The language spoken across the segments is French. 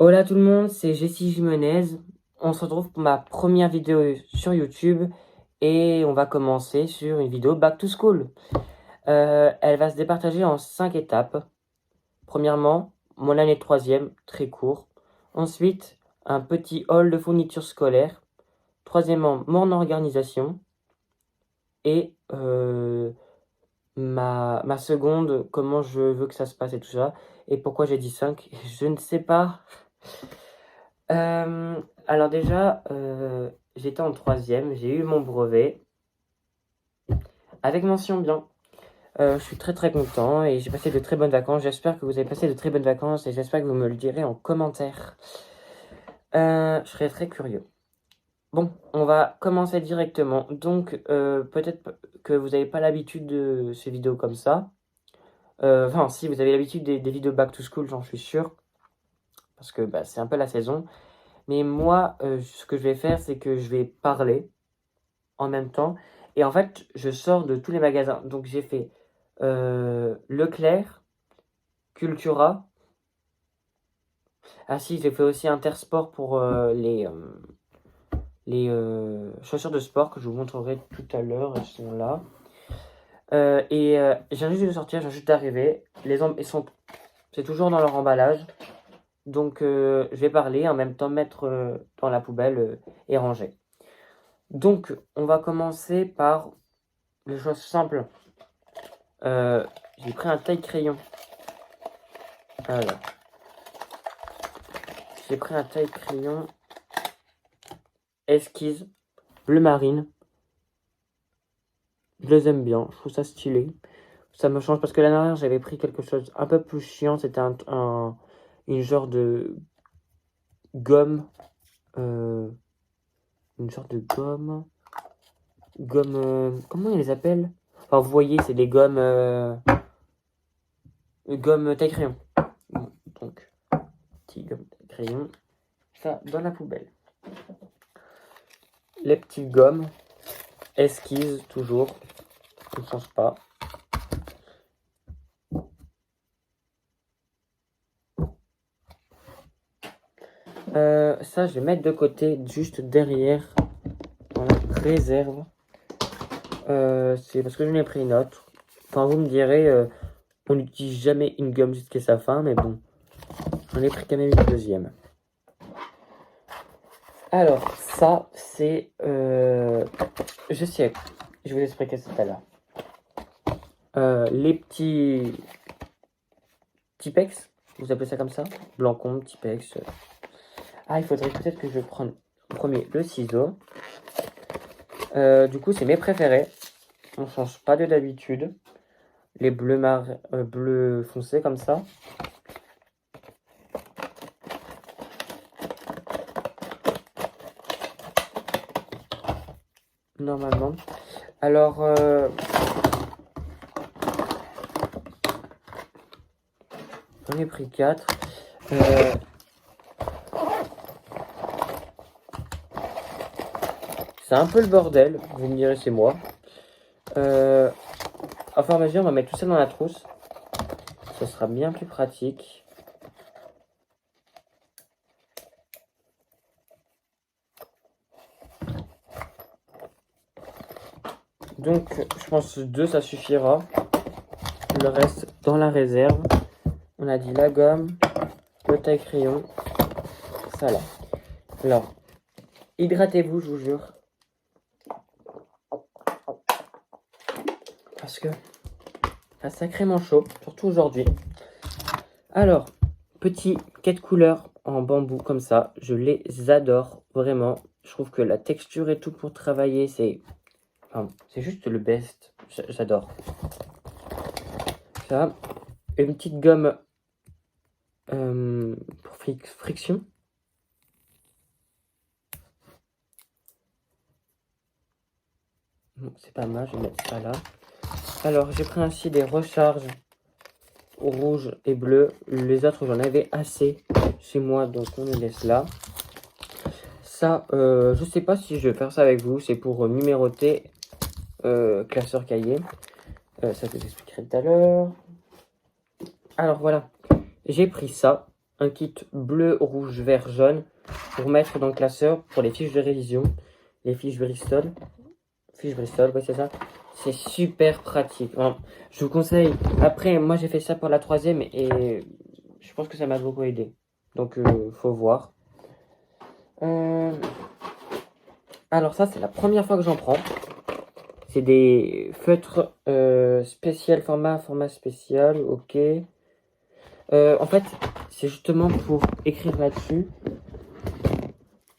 Hola tout le monde, c'est Jessie Jimenez. On se retrouve pour ma première vidéo sur YouTube et on va commencer sur une vidéo Back to School. Elle va se départager en 5 étapes. Premièrement, mon année de troisième, très court. Ensuite, un petit hall de fourniture scolaire. Troisièmement, mon organisation. Et ma seconde, comment je veux que ça se passe et tout ça. Et pourquoi j'ai dit 5, je ne sais pas. Alors déjà, j'étais en troisième, j'ai eu mon brevet avec mention bien. Je suis très très content et j'ai passé de très bonnes vacances. J'espère que vous avez passé de très bonnes vacances et j'espère que vous me le direz en commentaire. Je serais très curieux. Bon, on va commencer directement. Donc, peut-être que vous n'avez pas l'habitude de ces vidéos comme ça. Enfin, si vous avez l'habitude des vidéos Back to School, j'en suis sûr. Parce que c'est un peu la saison. Mais moi, ce que je vais faire, c'est que je vais parler en même temps. Et en fait, je sors de tous les magasins. Donc, j'ai fait Leclerc, Cultura. Ah si, j'ai fait aussi Intersport pour les chaussures de sport que je vous montrerai tout à l'heure. Elles sont là. Je viens juste de sortir, je viens juste d'arriver. C'est toujours dans leur emballage. Donc, je vais parler en même temps mettre dans la poubelle et ranger. Donc, on va commencer par les choses simples. J'ai pris un taille-crayon. Voilà. J'ai pris un taille-crayon esquisse bleu marine. Je les aime bien, je trouve ça stylé. Ça me change parce que l'année dernière, j'avais pris quelque chose un peu plus chiant. C'était une genre de gomme. Une sorte de gomme. Comment ils les appellent? Enfin, vous voyez, c'est des gommes. Gomme taille-crayon. Bon, donc, petit gomme taille-crayon. Ça, dans la poubelle. Les petites gommes. Esquisse, toujours. On ne change pas. Ça, je vais mettre de côté, juste derrière, dans la réserve. C'est parce que j'en ai pris une autre. Enfin, vous me direz, on n'utilise jamais une gomme jusqu'à sa fin, mais bon, j'en ai pris quand même une deuxième. Alors, ça, c'est... je sais, je vous expliquer ça tout à l'heure. Les petits... Tipex, vous appelez ça comme ça? Blancon, Tipex. Ah, il faudrait peut-être que je prenne en premier le ciseau. Du coup, c'est mes préférés. On change pas de d'habitude. Les bleus foncés comme ça. Normalement. Alors, j'en ai pris 4. C'est un peu le bordel, vous me direz, c'est moi. Enfin, vas-y, on va mettre tout ça dans la trousse. Ça sera bien plus pratique. Donc, je pense que 2, ça suffira. Le reste dans la réserve. On a dit la gomme, le taille-crayon, ça là. Alors, hydratez-vous, je vous jure. Parce que c'est sacrément chaud, surtout aujourd'hui. Alors, petit 4 couleurs en bambou comme ça, je les adore, vraiment. Je trouve que la texture et tout pour travailler, c'est juste le best. J'adore. Ça, une petite gomme pour friction. Bon, c'est pas mal, je vais mettre ça là. Alors, j'ai pris ainsi des recharges rouge et bleu. Les autres, j'en avais assez chez moi, donc on les laisse là. Ça, je sais pas si je vais faire ça avec vous. C'est pour numéroter classeur cahier. Ça, je vous expliquerai tout à l'heure. Alors, voilà. J'ai pris ça. un kit bleu, rouge, vert, jaune pour mettre dans le classeur pour les fiches de révision. Les fiches Bristol. Fiches Bristol, oui, c'est ça. C'est super pratique. Enfin, je vous conseille. Après, moi, j'ai fait ça pour la 3e et je pense que ça m'a beaucoup aidé. Donc, faut voir. Alors ça, c'est la première fois que j'en prends. C'est des feutres spécial format spécial, ok. En fait, c'est justement pour écrire là-dessus.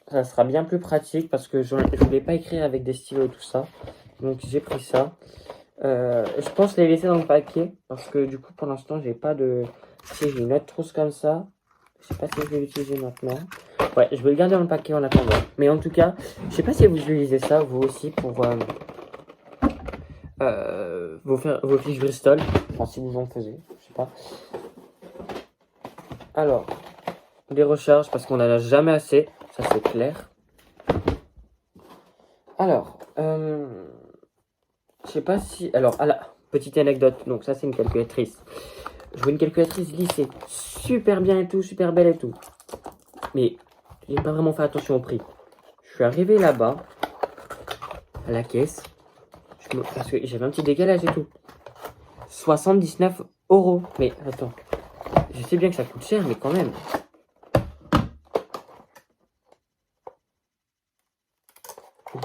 Ça sera bien plus pratique parce que je voulais pas écrire avec des stylos et tout ça. Donc j'ai pris ça. Je pense les laisser dans le paquet parce que du coup pour l'instant j'ai pas de... Si j'ai une autre trousse comme ça. Je sais pas si je vais l'utiliser maintenant. Ouais, je vais le garder dans le paquet en attendant. Mais en tout cas, je sais pas si vous utilisez ça vous aussi pour vos fiches Bristol. Enfin si vous en faisiez, je sais pas. Alors, des recharges parce qu'on en a jamais assez. Ça c'est clair. Alors, je sais pas si... Alors, petite anecdote. Donc ça, c'est une calculatrice. Je veux une calculatrice lissée. Super bien et tout, super belle et tout. Mais j'ai pas vraiment fait attention au prix. Je suis arrivé là-bas, à la caisse. Parce que j'avais un petit décalage et tout. 79 €. Mais attends. Je sais bien que ça coûte cher, mais quand même.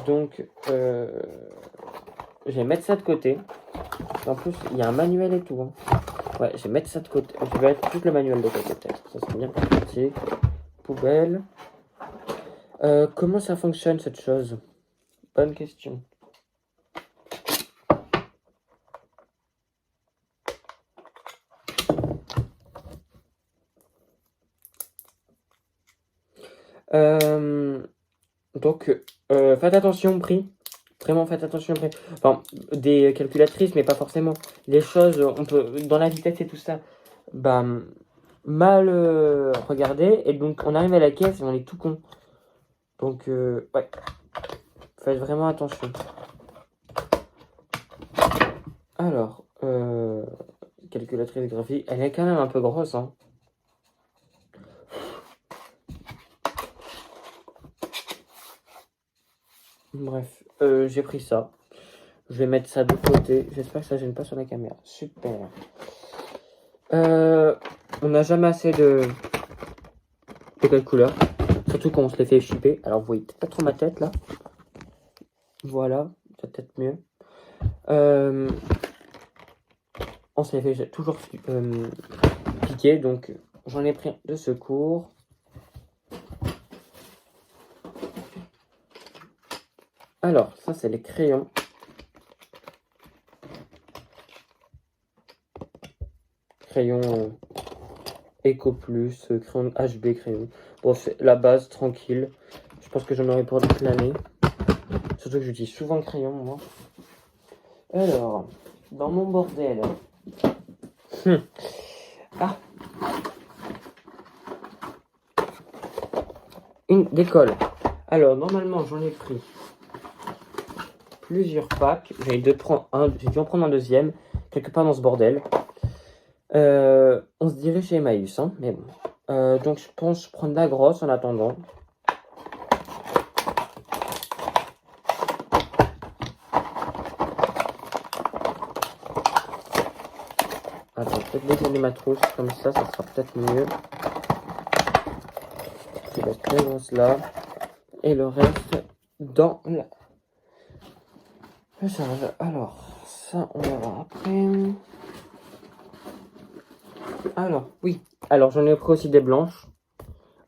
Donc, je vais mettre ça de côté. En plus, il y a un manuel et tout. Hein. Ouais, je vais mettre ça de côté. Je vais mettre tout le manuel de côté, peut-être. Ça serait bien plus pratique. Poubelle. Comment ça fonctionne, cette chose? Bonne question. Donc, faites attention au prix. Vraiment, faites attention au prix. Enfin, des calculatrices, mais pas forcément. Les choses, on peut, dans la vitesse et tout ça, bah, mal regarder. Et donc, on arrive à la caisse et on est tout con. Donc, ouais. Faites vraiment attention. Alors, calculatrice graphique, elle est quand même un peu grosse, hein. Bref, j'ai pris ça. Je vais mettre ça de côté. J'espère que ça gêne pas sur la caméra. Super. On n'a jamais assez de calculeurs. Surtout quand on se les fait shipper. Alors, vous voyez peut-être pas trop ma tête, là. Voilà, ça peut-être mieux. On se les fait toujours piquer. Donc, j'en ai pris un de secours. Alors, ça, c'est les crayons. Crayon Eco Plus, crayon HB crayon. Bon, c'est la base, tranquille. Je pense que j'en aurai pour toute l'année. Surtout que j'utilise souvent le crayon, moi. Alors, dans mon bordel. Ah, des colles. Alors, normalement, j'en ai pris plusieurs packs. J'ai dû en prendre un deuxième, quelque part dans ce bordel. On se dirige chez Emmaüs, hein, mais bon. Donc, je pense prendre la grosse en attendant. Attends, peut-être décaler ma trousse, comme ça sera peut-être mieux. Je vais mettre la grosse là. Et le reste dans la charge. Alors, ça, on verra après. Alors, oui. Alors, j'en ai pris aussi des blanches.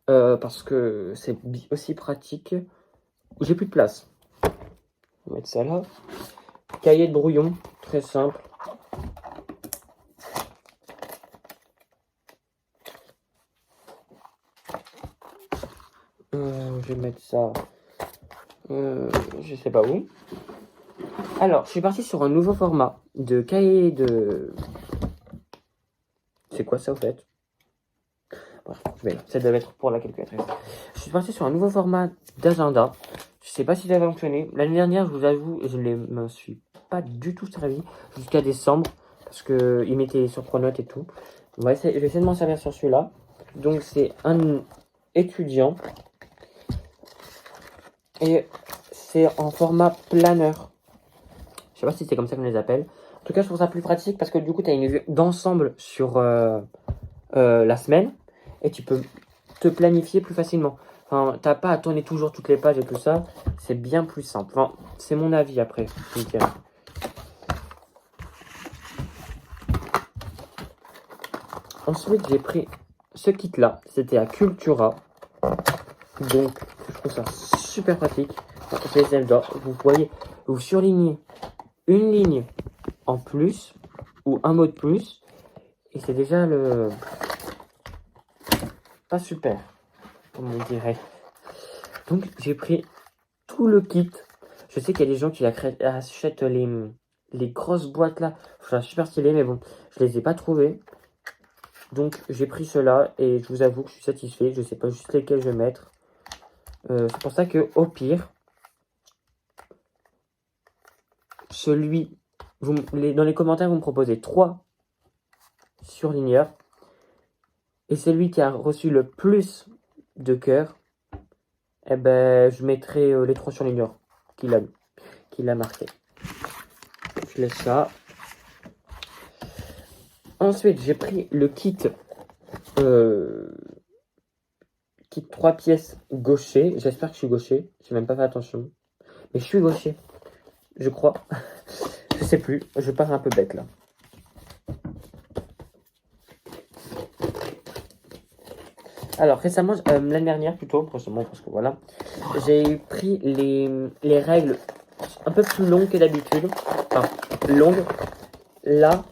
Parce que c'est aussi pratique. J'ai plus de place. On va mettre ça là. Cahier de brouillon, très simple. Je vais mettre ça. Je sais pas où. Alors, je suis parti sur un nouveau format de cahier de... C'est quoi ça, au fait? Bref, ça doit être pour la calculatrice. Je suis parti sur un nouveau format d'agenda. Je sais pas si ça va fonctionner. L'année dernière, je vous avoue, je ne me suis pas du tout servi jusqu'à décembre. Parce qu'il mettait sur Pronote et tout. Je vais essayer de m'en servir sur celui-là. Donc c'est un étudiant. Et c'est en format planeur. Je sais pas si c'est comme ça qu'on les appelle. En tout cas, je trouve ça plus pratique parce que du coup, tu as une vue d'ensemble sur la semaine. Et tu peux te planifier plus facilement. Enfin, t'as pas à tourner toujours toutes les pages et tout ça. C'est bien plus simple. Enfin, c'est mon avis après. Je me dirais. Ensuite, j'ai pris ce kit-là. C'était à Cultura. Donc, je trouve ça super pratique. C'est Zelda. Vous voyez, vous surlignez une ligne en plus ou un mot de plus. Et c'est déjà le... pas super, comme on dirait. Donc, j'ai pris tout le kit. Je sais qu'il y a des gens qui achètent les grosses boîtes là. C'est super stylé, mais bon, je les ai pas trouvées. Donc, j'ai pris cela et je vous avoue que je suis satisfait. Je sais pas juste lesquels je vais mettre. C'est pour ça que, au pire, dans les commentaires, vous me proposez 3 surligneurs. Et celui qui a reçu le plus de cœur, eh ben, je mettrai les 3 surligneurs qu'il a marqué. Je laisse ça. Ensuite, j'ai pris le kit 3 pièces gaucher. J'espère que je suis gaucher. J'ai même pas fait attention. Mais je suis gaucher. Je crois. Je sais plus. Je pars un peu bête là. Alors, récemment, l'année dernière plutôt, récemment, parce que voilà, j'ai pris les règles un peu plus longues que d'habitude. Enfin, longues. Là,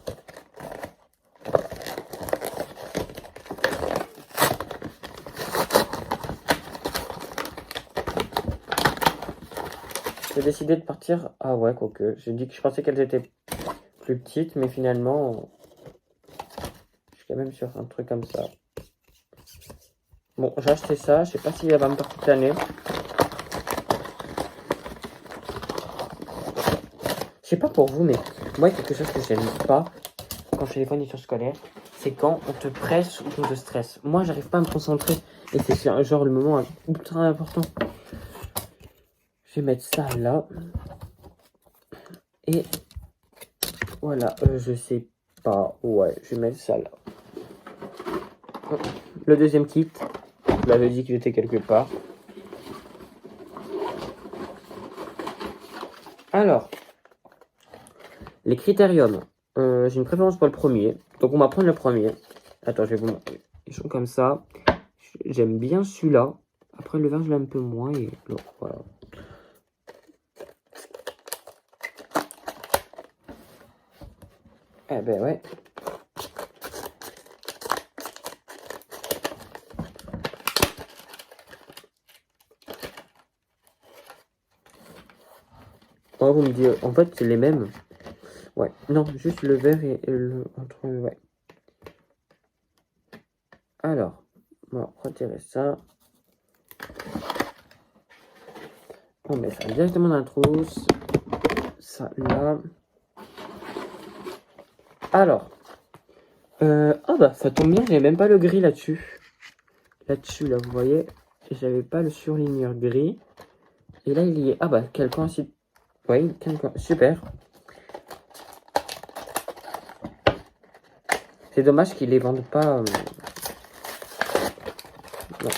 j'ai décidé de partir. Ah ouais, quoique. J'ai dit que je pensais qu'elles étaient plus petites, mais finalement, je suis quand même sur un truc comme ça. Bon, j'ai acheté ça. Je sais pas si elle va me faire toute l'année. Je sais pas pour vous, mais moi, quelque chose que j'aime pas quand je fais les fournitures scolaires, c'est quand on te presse ou qu'on te stresse. Moi, j'arrive pas à me concentrer. Et c'est genre le moment ultra important. Je vais mettre ça là. Et voilà, je sais pas. Ouais, je vais mettre ça là. Le deuxième kit, je l'avais dit qu'il était quelque part. Alors, les critériums. J'ai une préférence pour le premier. Donc, on va prendre le premier. Attends, je vais vous montrer. Ils sont comme ça. J'aime bien celui-là. Après, le vin, je l'aime un peu moins. Et voilà. Eh ben ouais. Oh, vous me dites, en fait, c'est les mêmes. Ouais, non, juste le vert et le entre, ouais. Alors, on va retirer ça. On met ça directement dans la trousse. Ça là. Alors, ah bah ça tombe bien, j'avais même pas le gris là-dessus. Là-dessus, là, vous voyez, j'avais pas le surligneur gris. Et là, il y est. Ah bah, quel coïncidence. Oui, super. C'est dommage qu'ils les vendent pas. Non.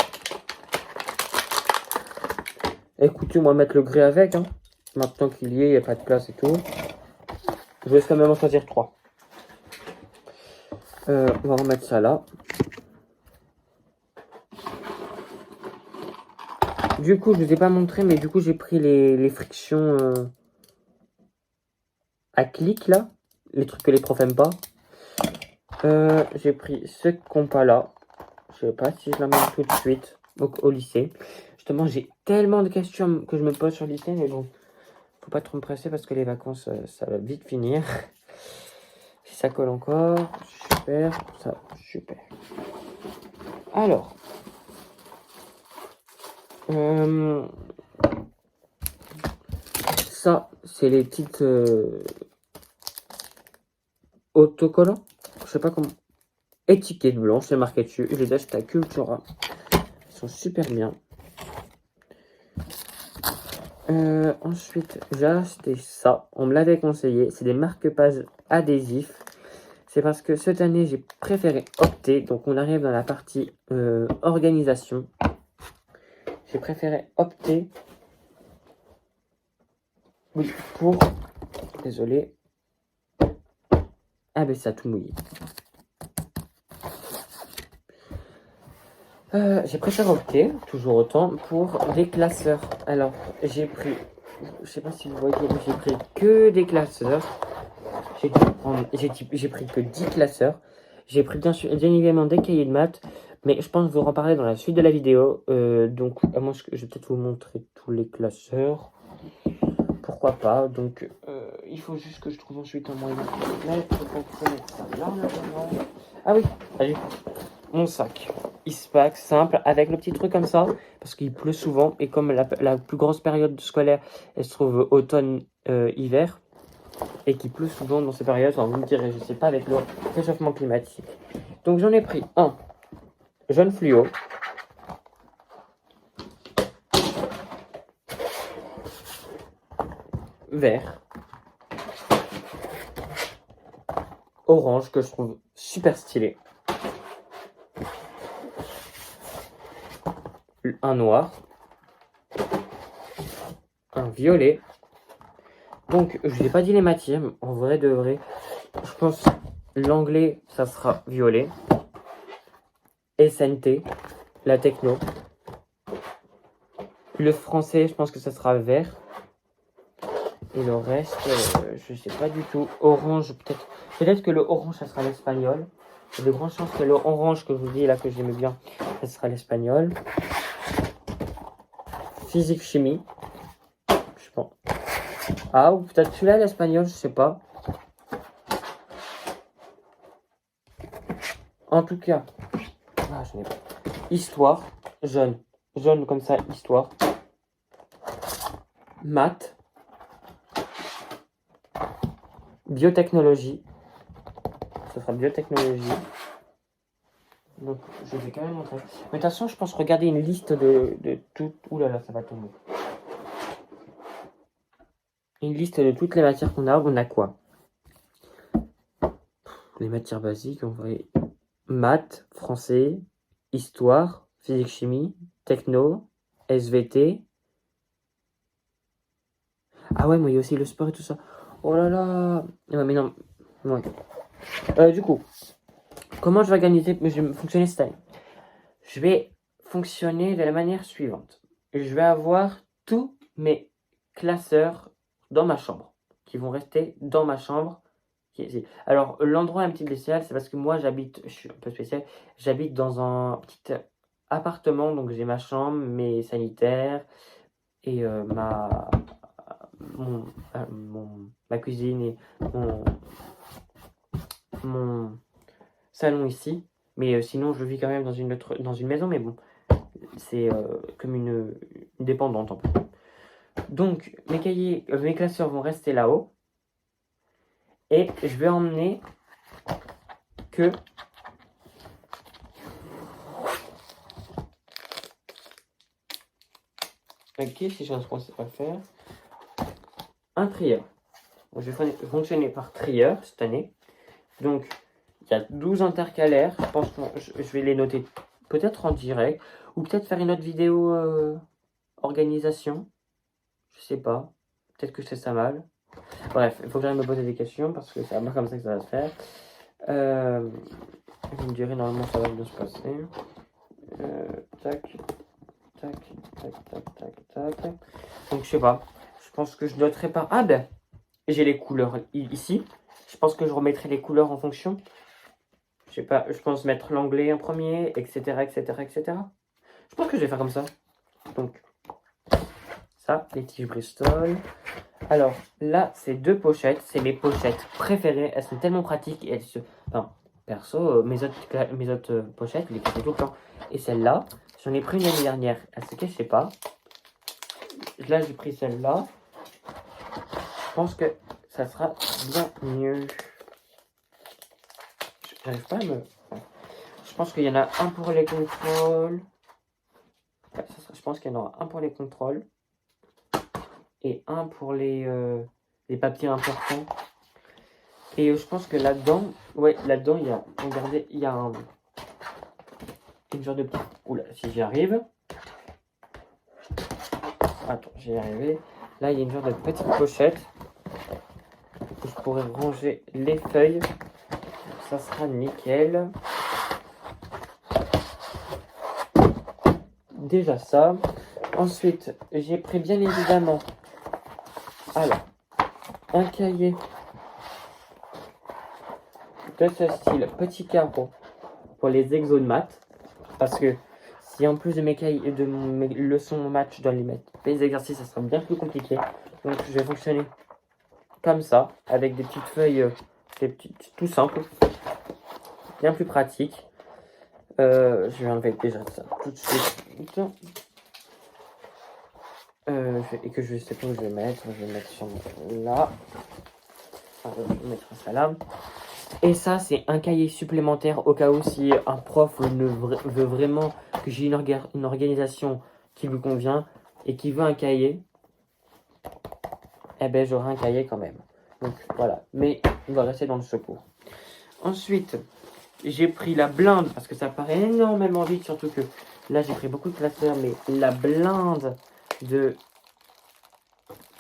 Écoutez, moi mettre le gris avec. Hein. Maintenant qu'il y est, il n'y a pas de place et tout. Je vais quand même en choisir 3. On va remettre ça là. Du coup, je ne vous ai pas montré, mais du coup, j'ai pris les frictions à clic là. Les trucs que les profs aiment pas. J'ai pris ce compas là. Je sais pas si je l'amène tout de suite au lycée. Justement, j'ai tellement de questions que je me pose sur le lycée, mais bon, faut pas trop me presser parce que les vacances, ça va vite finir. Si ça colle encore, super, ça, super. Alors, ça, c'est les petites autocollants. Je sais pas comment. étiquette blanche, c'est marqué dessus. Je les achète à Cultura. Ils sont super bien. Ensuite, j'ai acheté ça. On me l'avait conseillé. C'est des marque-pages adhésifs. C'est parce que cette année, j'ai préféré opter. Donc, on arrive dans la partie organisation. J'ai préféré opter. Oui, pour... Désolé. Ah, ben ça a tout mouillé. J'ai préféré opter, toujours autant, pour des classeurs. Alors, j'ai pris... Je sais pas si vous voyez, mais j'ai pris que des classeurs. J'ai pris que 10 classeurs. J'ai pris bien évidemment des cahiers de maths. Mais je pense vous en parler dans la suite de la vidéo. Donc, moi, je vais peut-être vous montrer tous les classeurs. Pourquoi pas. Donc, il faut juste que je trouve ensuite un moyen de mettre ça là, maintenant. Ah oui, allez. Mon sac Eastpak simple avec le petit truc comme ça parce qu'il pleut souvent et comme la plus grosse période scolaire elle se trouve automne-hiver et qu'il pleut souvent dans ces périodes, enfin, vous me direz, je sais pas, avec le réchauffement climatique. Donc j'en ai pris un jaune fluo, vert, orange que je trouve super stylé, un noir, un violet. Donc je n'ai pas dit les matières, mais en vrai de vrai, je pense l'anglais ça sera violet, SNT, la techno. Le français, je pense que ça sera vert. Et le reste, je sais pas du tout. Orange, peut-être. Peut-être que le orange, ça sera l'espagnol. Il y a de grandes chances que le orange que je vous dis là, que j'aimais bien, ça sera l'espagnol. Physique, chimie. Je pense. Ah, ou peut-être celui-là, l'espagnol, je sais pas. En tout cas, ah, je n'ai pas. Histoire, jaune. Jaune comme ça, histoire. Maths. Biotechnologie. Ce sera biotechnologie. Donc, je vais quand même montrer. Mais de toute façon, je pense regarder une liste de tout. Ouh là là, ça va tomber. Une liste de toutes les matières qu'on a. On a quoi? Les matières basiques, on va... Maths, français, histoire, physique, chimie, techno, SVT. Ah ouais, mais il y a aussi le sport et tout ça. Oh là là. Ouais, mais non. Ouais. Du coup, comment je vais organiser, je vais fonctionner cette année? Je vais fonctionner de la manière suivante. Je vais avoir tous mes classeurs dans ma chambre, qui vont rester dans ma chambre. Alors, l'endroit un petit peu spécial, c'est parce que moi, je suis un peu spécial, j'habite dans un petit appartement, donc j'ai ma chambre, mes sanitaires, et ma cuisine et mon salon ici. Mais sinon, je vis quand même dans une maison, mais bon, c'est comme une dépendante en fait. Donc, mes classeurs vont rester là-haut. Et je vais emmener que ok, si j'ai un ce qu'on sait pas faire, un trieur. Donc, je vais fonctionner par trieur cette année. Donc, il y a 12 intercalaires. Je pense que je vais les noter peut-être en direct. Ou peut-être faire une autre vidéo organisation. Je sais pas. Peut-être que je fais ça mal. Bref, il faut que j'arrive me poser des questions parce que c'est vraiment comme ça que ça va se faire. Vous me direz, normalement, ça va bien se passer. Tac, tac, tac, tac, tac, tac. Donc, je sais pas. Je pense que je noterai pas. Ah ben, j'ai les couleurs ici. Je pense que je remettrai les couleurs en fonction. Je sais pas, je pense mettre l'anglais en premier, etc., etc., etc. Je pense que je vais faire comme ça. Donc, ça, les tiges Bristol. Alors, là, c'est deux pochettes. C'est mes pochettes préférées. Elles sont tellement pratiques. Et enfin, perso, mes autres pochettes, je les cassais tout le temps. Et celle-là, j'en ai pris une l'année dernière. Elle se cachait pas. Là, j'ai pris celle-là. Je pense que ça sera bien mieux. J'arrive pas à me... pense qu'il y en a un pour les contrôles. Ouais, je pense qu'il y en aura un pour les contrôles. Et un pour les papiers importants. Et je pense que là-dedans, ouais, là-dedans, il y a, regardez, il y a une genre de petit... Oula, si j'y arrive. Attends, j'y arrivé. Là, il y a une genre de petite pochette où je pourrais ranger les feuilles. Ça sera nickel. Déjà ça. Ensuite, j'ai pris bien évidemment, alors, un cahier de ce style, petit carreau, pour les exos de maths. Parce que si en plus de mes cahiers, de mes leçons maths, je dois les mettre les exercices, ça sera bien plus compliqué. Donc je vais fonctionner comme ça, avec des petites feuilles, tout simple, bien plus pratique. Je vais enlever déjà ça tout de suite. Et que je sais pas où je vais mettre. Je vais mettre sur là. Enfin, je vais mettre ça là. Et ça, c'est un cahier supplémentaire au cas où si un prof veut vraiment que j'ai une organisation qui lui convient et qui veut un cahier, eh ben j'aurai un cahier quand même. Donc voilà, mais on va rester dans le secours. Ensuite, j'ai pris la blinde parce que ça paraît énormément vite, surtout que là j'ai pris beaucoup de classeurs, mais la blinde de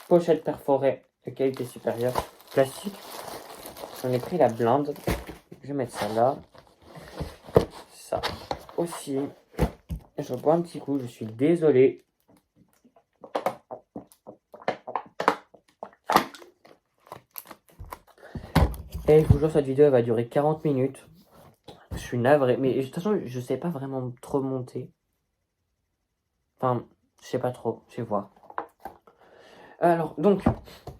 pochette perforée de qualité supérieure, plastique. J'en ai pris la blinde. Je vais mettre ça là. Ça aussi. Je bois un petit coup, je suis désolé. Et je vous jure, cette vidéo elle va durer 40 minutes. Je suis navré. Mais de toute façon, je sais pas vraiment trop monter. Enfin, je sais pas trop. Je vais voir. Alors, donc,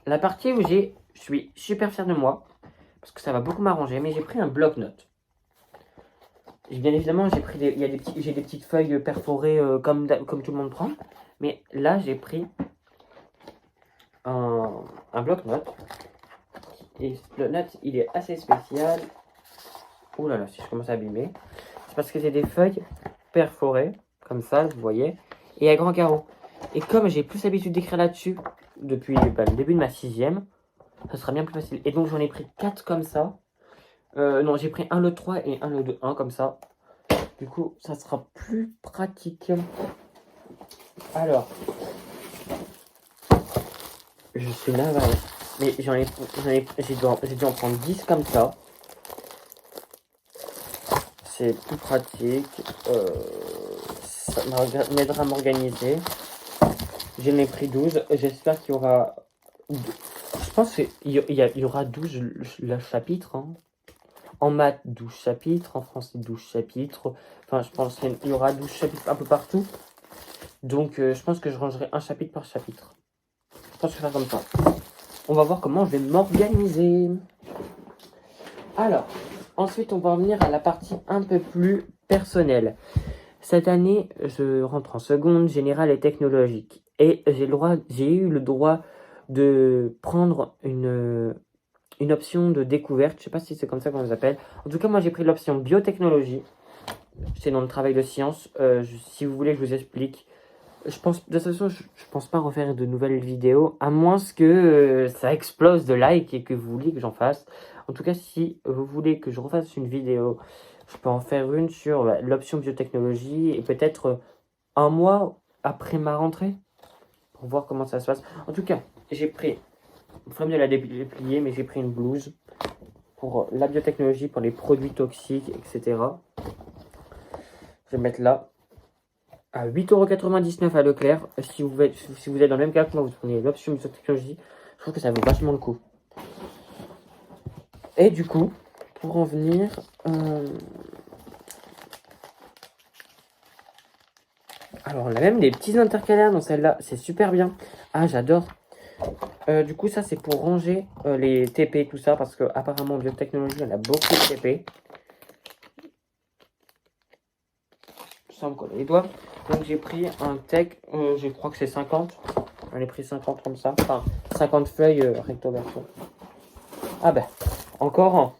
la partie où je suis super fier de moi. Parce que ça va beaucoup m'arranger. Mais j'ai pris un bloc-notes. Bien évidemment, j'ai des petites feuilles perforées comme tout le monde prend. Mais là, j'ai pris un bloc-notes. Et ce bloc-notes, il est assez spécial. Ouh là là, si je commence à abîmer. C'est parce que c'est des feuilles perforées, comme ça, vous voyez, et à grands carreaux. Et comme j'ai plus l'habitude d'écrire là-dessus depuis le début de ma 6e, ça sera bien plus facile. Et donc j'en ai pris 4 comme ça. Non, j'ai pris un lot 3 et un lot de 1 comme ça. Du coup, ça sera plus pratique. Alors, je suis navré. Mais j'ai dû en prendre 10 comme ça. C'est plus pratique. Ça m'aidera à m'organiser. J'en ai pris 12. J'espère qu'il y aura... Je pense qu'il y aura 12 chapitres. Hein. En maths, 12 chapitres. En français, 12 chapitres. Enfin, je pense qu'il y aura 12 chapitres un peu partout. Donc, je pense que je rangerai un chapitre par chapitre. Je pense que je vais faire comme ça. On va voir comment je vais m'organiser. Alors, ensuite, on va en venir à la partie un peu plus personnelle. Cette année, je rentre en seconde générale et technologique. Et j'ai eu le droit de prendre une option de découverte. Je ne sais pas si c'est comme ça qu'on les appelle. En tout cas, moi, j'ai pris l'option biotechnologie. C'est dans le travail de science. Si vous voulez, je vous explique. De toute façon, je pense pas refaire de nouvelles vidéos, à moins que ça explose de likes et que vous voulez que j'en fasse. En tout cas, si vous voulez que je refasse une vidéo, je peux en faire une sur l'option biotechnologie et peut-être un mois après ma rentrée pour voir comment ça se passe. En tout cas, j'ai pris, il faudrait mieux la déplier, mais j'ai pris une blouse pour la biotechnologie, pour les produits toxiques, etc. Je vais mettre là. À 8,99 € à Leclerc. Si vous êtes dans le même cas que moi, vous prenez l'option biotechnologie. Je trouve que ça vaut vachement le coup. Et du coup, pour en venir... Alors, on a même des petits intercalaires dans celle-là. C'est super bien. Ah, j'adore. Du coup, ça, c'est pour ranger les TP, tout ça. Parce qu'apparemment, en biotechnologie, on a beaucoup de TP. Sans me coller les doigts. Donc, j'ai pris un tech. Je crois que c'est 50. J'en ai pris 50 comme ça. Enfin, 50 feuilles recto verso. Ah ben, encore un.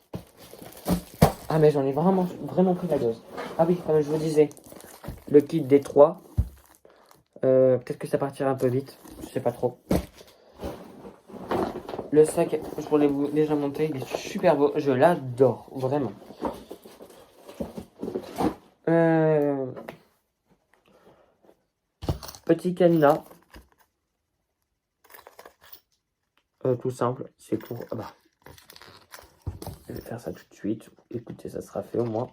Ah mais j'en ai vraiment pris la dose. Ah oui, comme je vous disais, le kit des 3. Peut-être que ça partira un peu vite, je sais pas trop. Le sac, je vous l'ai déjà monté, il est super beau, je l'adore, vraiment. Petit cadenas. Tout simple, c'est pour... Ah bah, je vais faire ça tout de suite. Écoutez, ça sera fait au moins.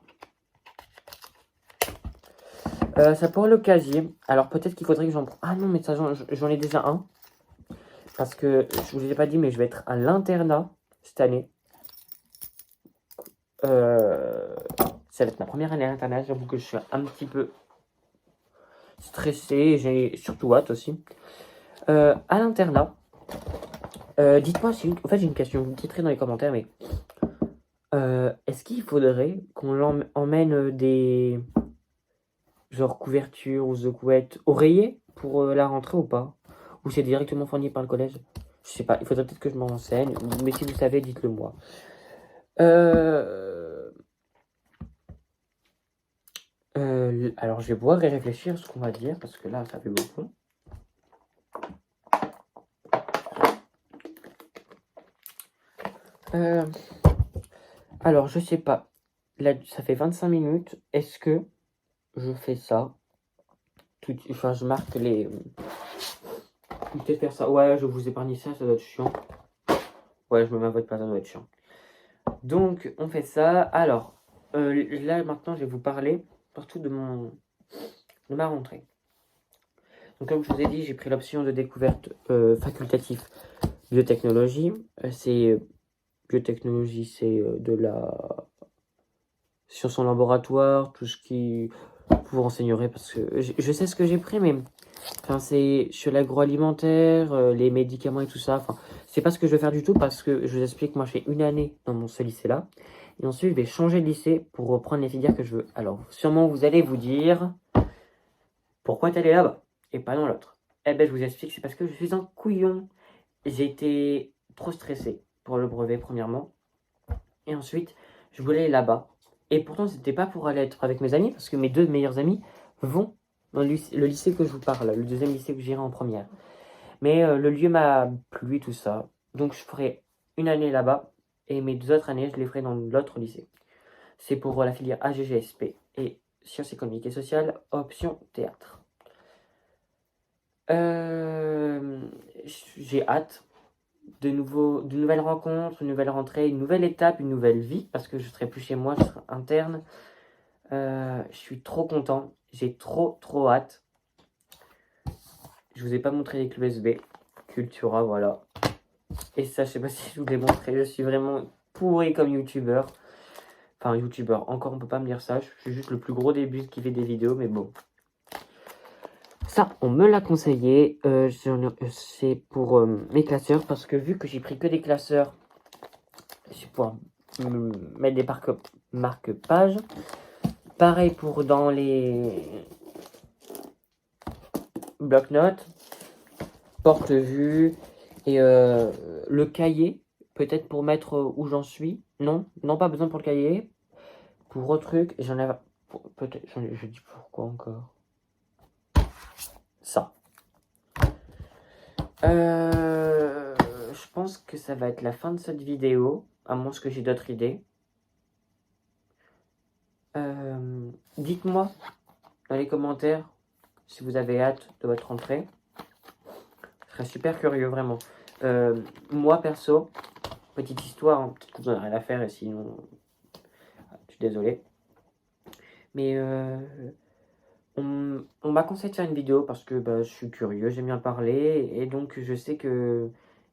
Ça pour le casier. Alors peut-être qu'il faudrait que j'en prenne... Ah non, mais ça, j'en ai déjà un. Parce que, je vous ai pas dit, mais je vais être à l'internat cette année. Ça va être ma première année à l'internat. J'avoue que je suis un petit peu stressé. J'ai surtout hâte aussi. À l'internat, dites-moi, en fait j'ai une question. Vous me dites dans les commentaires, mais est-ce qu'il faudrait qu'on emmène des genre couvertures ou the couettes oreillers pour la rentrée ou pas? Ou c'est directement fourni par le collège? Je sais pas, il faudrait peut-être que je m'en renseigne. Mais si vous savez, dites-le moi. Alors je vais pouvoir y réfléchir ce qu'on va dire, parce que là ça fait beaucoup. Alors je sais pas. Là, ça fait 25 minutes. Est-ce que je fais ça? Enfin, je marque les... Peut-être faire ça. Ouais, je vais vous épargne ça, ça doit être chiant. Ouais, je me mets à votre place, ça doit être chiant. Donc, on fait ça. Alors, là, maintenant, je vais vous parler partout de ma rentrée. Donc, comme je vous ai dit, j'ai pris l'option de découverte facultative biotechnologie. Biotechnologie, c'est de la science en laboratoire, tout ce qui... Vous renseignerez parce que je sais ce que j'ai pris, mais enfin, c'est sur l'agroalimentaire, les médicaments et tout ça. Enfin, c'est pas ce que je vais faire du tout parce que je vous explique, moi, je fais une année dans ce lycée-là. Et ensuite, je vais changer de lycée pour reprendre les filières que je veux. Alors, sûrement, vous allez vous dire, pourquoi t'es allé là-bas et pas dans l'autre? Eh ben, je vous explique, c'est parce que je suis un couillon. J'étais trop stressé pour le brevet, premièrement. Et ensuite, je voulais aller là-bas. Et pourtant, c'était pas pour aller être avec mes amis, parce que mes deux meilleurs amis vont dans le lycée que je vous parle, le deuxième lycée que j'irai en première. Mais le lieu m'a plu, tout ça. Donc, je ferai une année là-bas, et mes deux autres années, je les ferai dans l'autre lycée. C'est pour la filière AGGSP et Sciences économiques et sociales, option théâtre. J'ai hâte de nouvelles rencontres, une nouvelle rentrée, une nouvelle étape, une nouvelle vie, parce que je serai plus chez moi, je serai interne. Je suis trop content, j'ai trop hâte. Je vous ai pas montré les clés USB, Cultura, voilà. Et ça, je sais pas si je vous l'ai montré, je suis vraiment pourri comme youtubeur. Enfin, youtubeur, encore on peut pas me dire ça, je suis juste le plus gros début qui fait des vidéos, mais bon. Ça, on me l'a conseillé, c'est pour mes classeurs, parce que vu que j'ai pris que des classeurs, je vais pouvoir mettre des marque-pages. Pareil pour dans les bloc-notes, porte-vue et le cahier, peut-être pour mettre où j'en suis. Non, pas besoin pour le cahier. Pour autre truc, j'en avais... Peut-être, je dis pourquoi encore. Ça. Je pense que ça va être la fin de cette vidéo, à moins que j'ai d'autres idées. Dites-moi dans les commentaires si vous avez hâte de votre rentrée. Je serais super curieux, vraiment. Moi, perso, petite histoire, hein, peut-être que vous n'en avez rien à faire et sinon, je suis désolé. Mais on m'a conseillé de faire une vidéo parce que bah, je suis curieux, j'aime bien parler. Et donc, je sais que...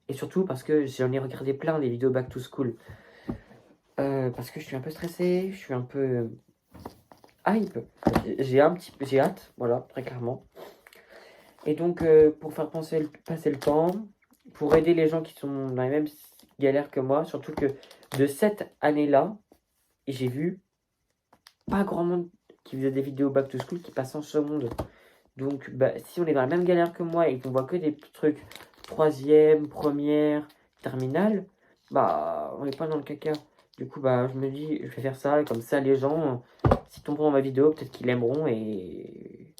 Et surtout parce que j'en ai regardé plein des vidéos Back to School. Parce que je suis un peu stressé, je suis un peu hype. J'ai hâte, voilà, très clairement. Et donc, pour faire passer le temps, pour aider les gens qui sont dans les mêmes galères que moi, surtout que de cette année-là, j'ai vu pas grand monde qui faisait des vidéos back to school qui passent en seconde. Donc, bah, si on est dans la même galère que moi et qu'on voit que des trucs troisième, première, terminale, bah, on n'est pas dans le caca. Du coup, bah, je me dis, je vais faire ça, et comme ça, les gens, s'ils tomberont dans ma vidéo, peut-être qu'ils l'aimeront et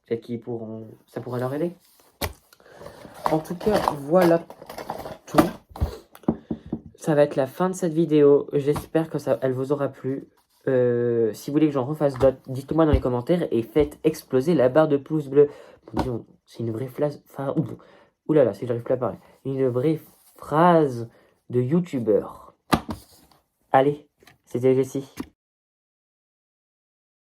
peut-être qu'ils pourront, ça pourrait leur aider. En tout cas, voilà tout. Ça va être la fin de cette vidéo. J'espère que elle vous aura plu. Si vous voulez que j'en refasse d'autres, dites-moi dans les commentaires et faites exploser la barre de pouce bleu. Bon, disons, c'est une vraie phrase. Ouh là là, si j'arrive plus à parler. Une vraie phrase de youtubeur. Allez, c'était Jessie.